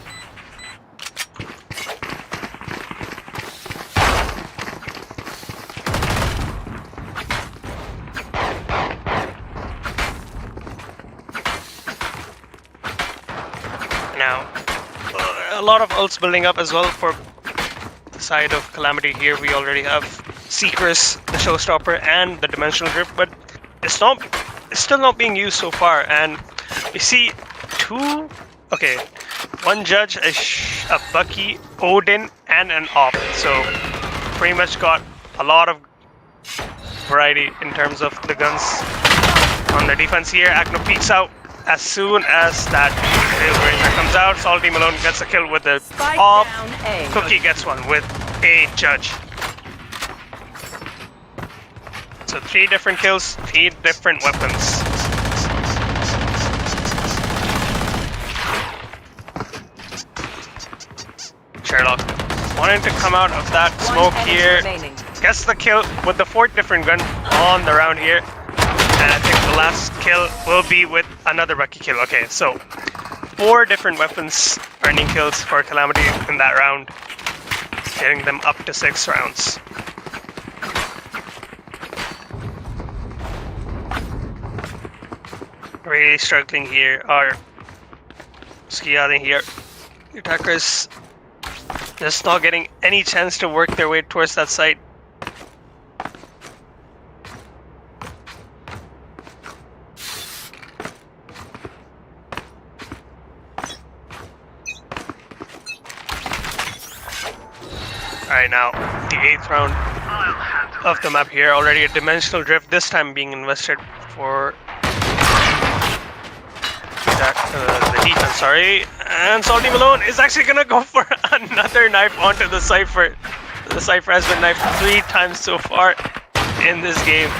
Now, a lot of ults building up as well for the side of Calamity here. We already have Seekers, the Showstopper, and the Dimensional Grip, but it's still not being used so far. And we see one Judge, a Bucky, Odin, and an Op. So pretty much got a lot of variety in terms of the guns on the defense here. Acno peeks out as soon as that Razor comes out. Salty Malone gets a kill with the Op. Cookie gets one with a Judge. So 3 different kills, 3 different weapons. Sherlock wanting to come out of that smoke here. Gets the kill with the 4th different gun on the round here. And I think the last kill will be with another Bucky kill. Okay, so 4 different weapons earning kills for Calamity in that round, getting them up to 6 rounds. Really struggling here are Uski here. The attackers just not getting any chance to work their way towards that site. Alright, now the 8th round of the map here. Already a Dimensional Drift, this time being invested for the defense, sorry. And Salty Malone is actually gonna go for another knife onto the Cypher. The Cypher has been knifed 3 times so far in this game.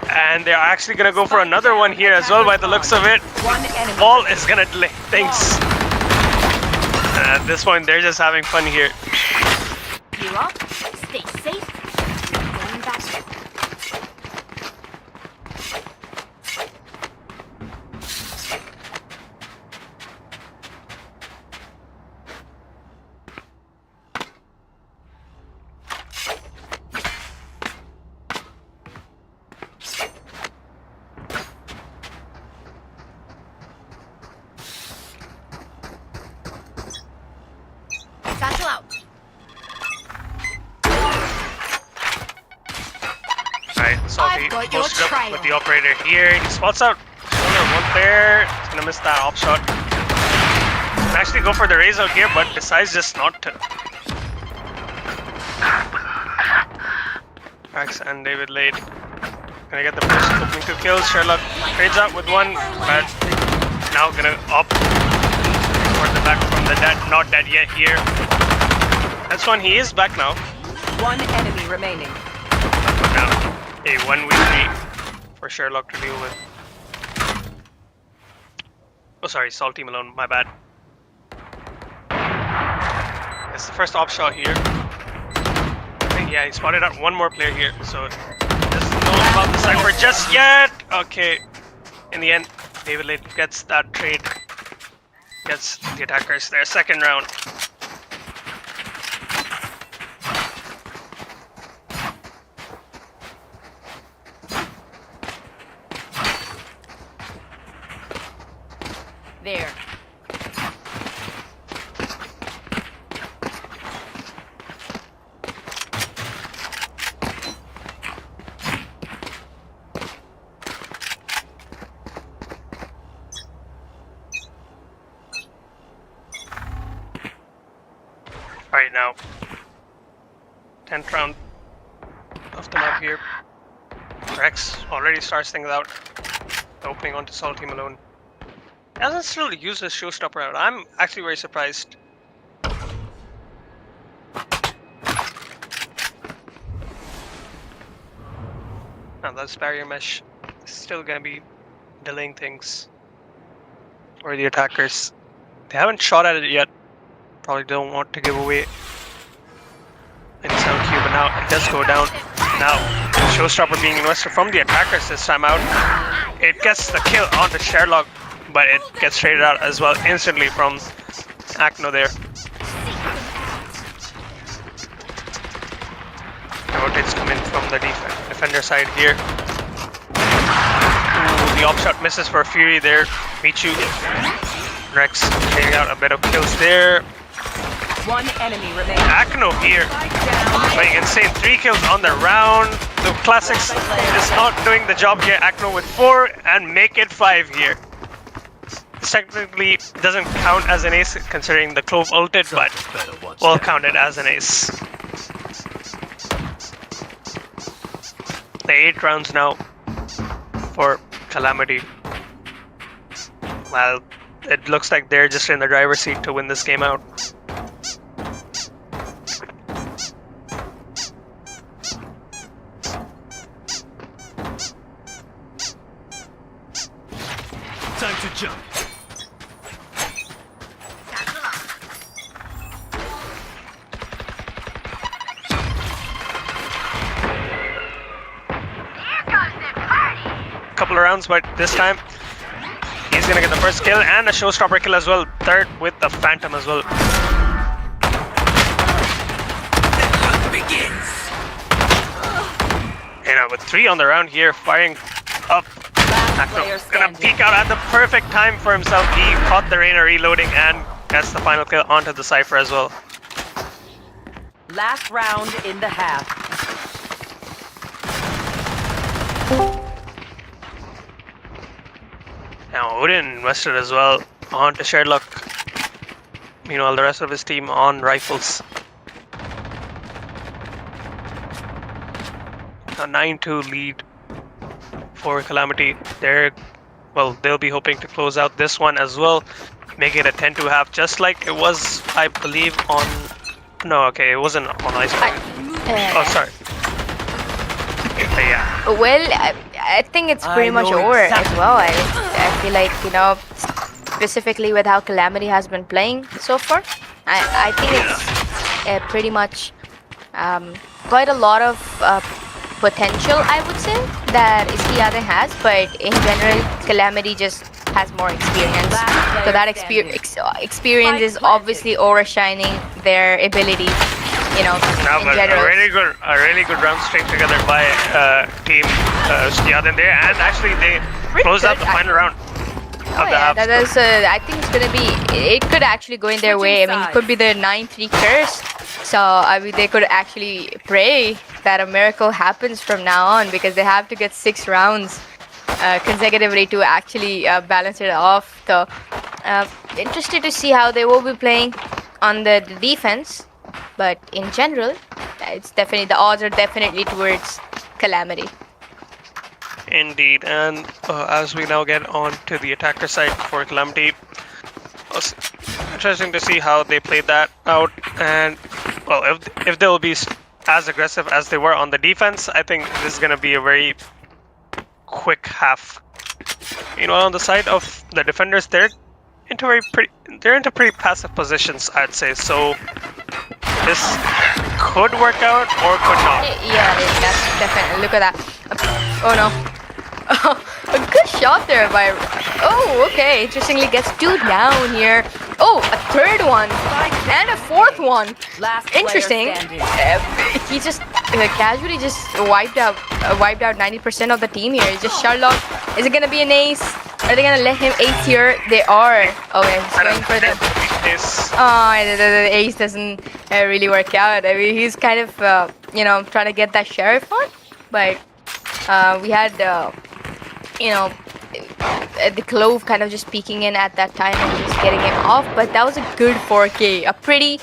And they're actually gonna go for another one here as well by the looks of it. Ball is gonna delay things. At this point, they're just having fun here. You up? Stay safe. Going back. Satchel out. Alright, Salty I've got your posted up trail. with the operator here. He spots out one player. He's gonna miss that op shot. Can actually go for the raise out here, but decides just not to. Max and David Lade gonna get the first opening 2 kills. Sherlock trades out with one, but now gonna opt for the back from the dead. Not dead yet here. That's one. He is back now. One enemy remaining. Now a 1v3 for Sherlock to deal with. Oh, sorry, Salty Malone. My bad. It's the first op shot here. I think, yeah, he spotted out one more player here, so doesn't know about the Cypher just yet. Okay, in the end, David Lade gets that trade. Gets the attackers their 2nd round. There. Alright, now 10th round of the map here. Rex already starts things out. Opening onto Salty Malone. He hasn't still used his Showstopper out. I'm actually very surprised. Now that's barrier mesh. Still gonna be delaying things. Or the attackers. They haven't shot at it yet. Probably don't want to give away any sound cue, but now it does go down. Now, Showstopper being invested from the attackers this time out. It gets the kill onto Sherlock, but it gets traded out as well instantly from Akno there. Rotates come in from the defender side here. Ooh, the op shot misses for Fury there. Michu. Rex taking out a bit of kills there. One enemy remains. Akno here playing insane. 3 kills on the round. The Classics is not doing the job here. Akno with 4 and make it 5 here. This technically doesn't count as an ace considering the Clove ulted, but we'll count it as an ace. The 8 rounds now for Calamity. Well, it looks like they're just in the driver's seat to win this game out. Time to jump. Couple of rounds, but this time he's gonna get the first kill and a showstopper kill as well. Third with the Phantom as well. Begins. And with 3 on the round here, firing up. Akno gonna peek out at the perfect time for himself. He caught the Reyna reloading and gets the final kill onto the Cypher as well. Last round in the half. Now Odin invested as well onto Sherlock. Meanwhile, the rest of his team on rifles. A 9-2 lead for Calamity. They'll be hoping to close out this one as well, make it a 10-2 half, just like it was, I believe, on. No, okay, it wasn't on Ice. Oh, sorry. Yeah. Well, I think it's pretty much over as well. I feel like, you know, specifically with how Calamity has been playing so far, I think it's pretty much quite a lot of potential, I would say, that Yaadein has, but in general, Calamity just has more experience. So that experience is obviously overshining their ability, you know, Now, in general. a really good round string together by team Yaadein there, and actually they closed out the final round of the half. That is, I think it's gonna be. It could actually go in their way. I mean, it could be their 9-3 curse. So I mean, they could actually pray that a miracle happens from now on, because they have to get 6 rounds consecutively to actually balance it off. So interested to see how they will be playing on the defense, but in general, it's definitely, the odds are definitely towards Calamity. Indeed, and as we now get on to the attacker side for Calamity, it's interesting to see how they played that out, and well, if they'll be as aggressive as they were on the defense, I think this is going to be a very quick half. You know, on the side of the defenders, they're into pretty passive positions, I'd say. So this could work out or could not. Yeah, that's definitely. Look at that. Oh no. A good shot there by. Oh, okay. Interestingly, gets 2 down here. Oh, a 3rd one and a 4th one. Interesting. He just casually just wiped out 90% of the team here. Just Sherlock. Is it gonna be an ace? Are they gonna let him ace here? They are. Okay, he's going for the. Oh, the ace doesn't really work out. I mean, he's kind of you know, trying to get that sheriff on, but we had you know, the Clove kind of just peeking in at that time and just getting him off. But that was a good 4K, a pretty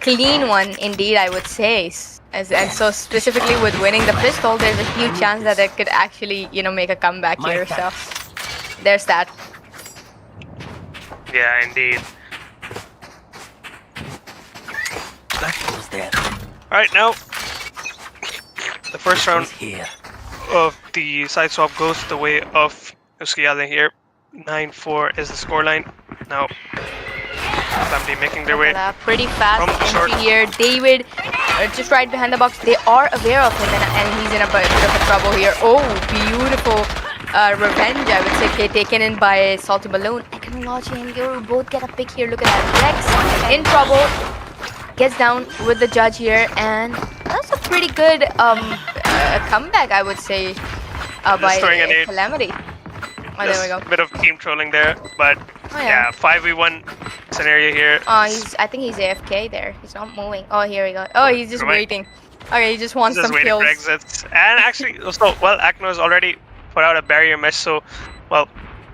clean one indeed, I would say. And so specifically with winning the pistol, there's a huge chance that they could actually, you know, make a comeback here. So there's that. Yeah, indeed. All right, now the first round Here. of the side swap goes the way of Uski Yaadein here. 9-4 is the scoreline. Now, Calamity making their way. Pretty fast from the short. entry here. David, just right behind the box. They are aware of him, and he's in a bit of a trouble here. Oh, beautiful revenge, I would say, taken in by Salty Balloon. Technology and Yoru both get a pick here. Look at that. Rex in trouble. Gets down with the judge here, and that's a pretty good comeback, I would say, by throwing a nade. Calamity. Oh, there we go. A bit of team trolling there, but yeah, 5v1 scenario here. Oh, I think he's AFK there. He's not moving. Oh, here we go. Oh, he's just waiting. Okay, he just wants Just some waiting kills. for exits. And actually, so, well, Akno has already put out a barrier mesh, so, well,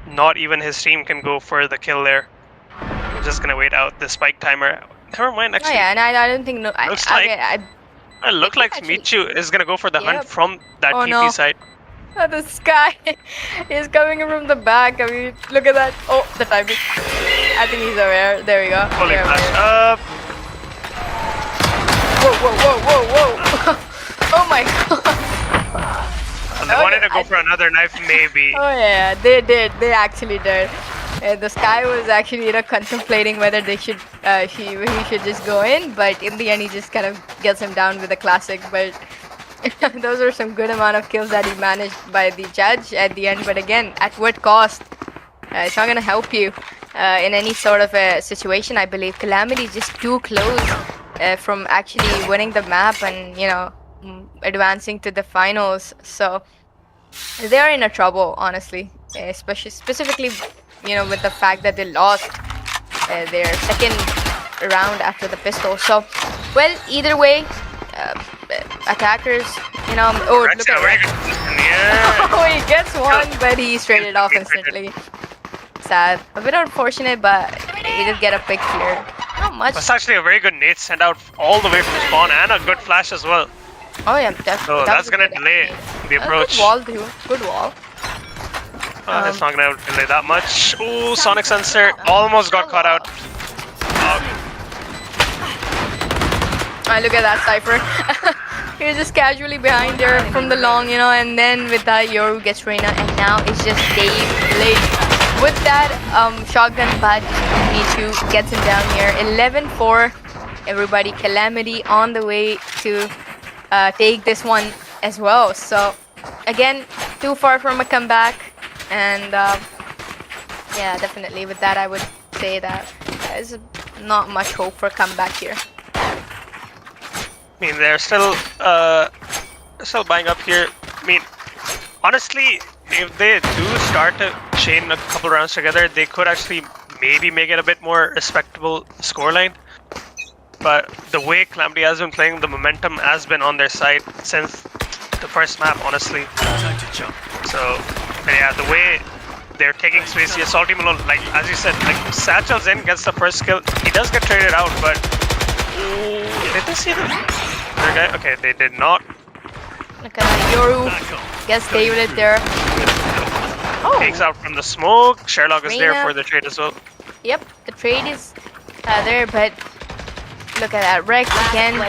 not even his team can go for the kill there. We're just gonna wait out the spike timer. Never mind, Oh actually. yeah, and I don't think Looks like- It looked like actually- Michu is gonna go for the Yep. hunt from that Oh, TP no. side. Oh, the sky is coming from the back. I mean, look at that. Oh, the timing. I think he's aware. There we go. Fully There we flashed go. up. Whoa, whoa, whoa, whoa, whoa. Oh my god. They wanted to go for another knife, maybe. Oh yeah, they did. They actually did. The sky was actually, contemplating whether they should, he should just go in, but in the end, he just kind of gets him down with a classic. But those are some good amount of kills that he managed by the judge at the end. But again, at what cost? It's not gonna help you in any sort of a situation. I believe Calamity is just too close from actually winning the map and advancing to the finals. So they're in a trouble, honestly, especially specifically. With the fact that they lost their second round after the pistol. So, well, either way, attackers, oh, Rex look in a at very Rex. good position. Yeah. Oh, he gets one, but he straight it off instantly. Sad. A bit unfortunate, but he did get a pick here. Not much. That's actually a very good nade sent out all the way from spawn and a good flash as well. Oh, yeah, definitely. So that's gonna delay the approach. Good wall, too. Good wall. It's not gonna delay that much. Ooh, Sonic Sensor almost got caught out. Look at that Cypher. He's just casually behind there from the long, and then with that Yoru gets Reina, and now it's just Dave late with that shotgun, but Michu gets him down here. 11-4. Everybody, Calamity on the way to take this one as well. So again, too far from a comeback. And yeah, definitely with that I would say that there's not much hope for a comeback here. I mean, they're still buying up here. I mean, honestly, if they do start to chain a couple rounds together, they could actually maybe make it a bit more respectable scoreline. But the way Calamity has been playing, the momentum has been on their side since the first map, honestly. Time to jump. So, yeah, the way they're taking space here, Salty Malone, like, as you said, like, Satchel's in, gets the first kill. He does get traded out, but... Ooh, did they see the other guy? Okay, they did not. Look at that, Yoru gets David there. Oh, Takes out from the smoke. Sherlock is there Reina. for the trade as well. yep, the trade is there, but look at that, Rex again.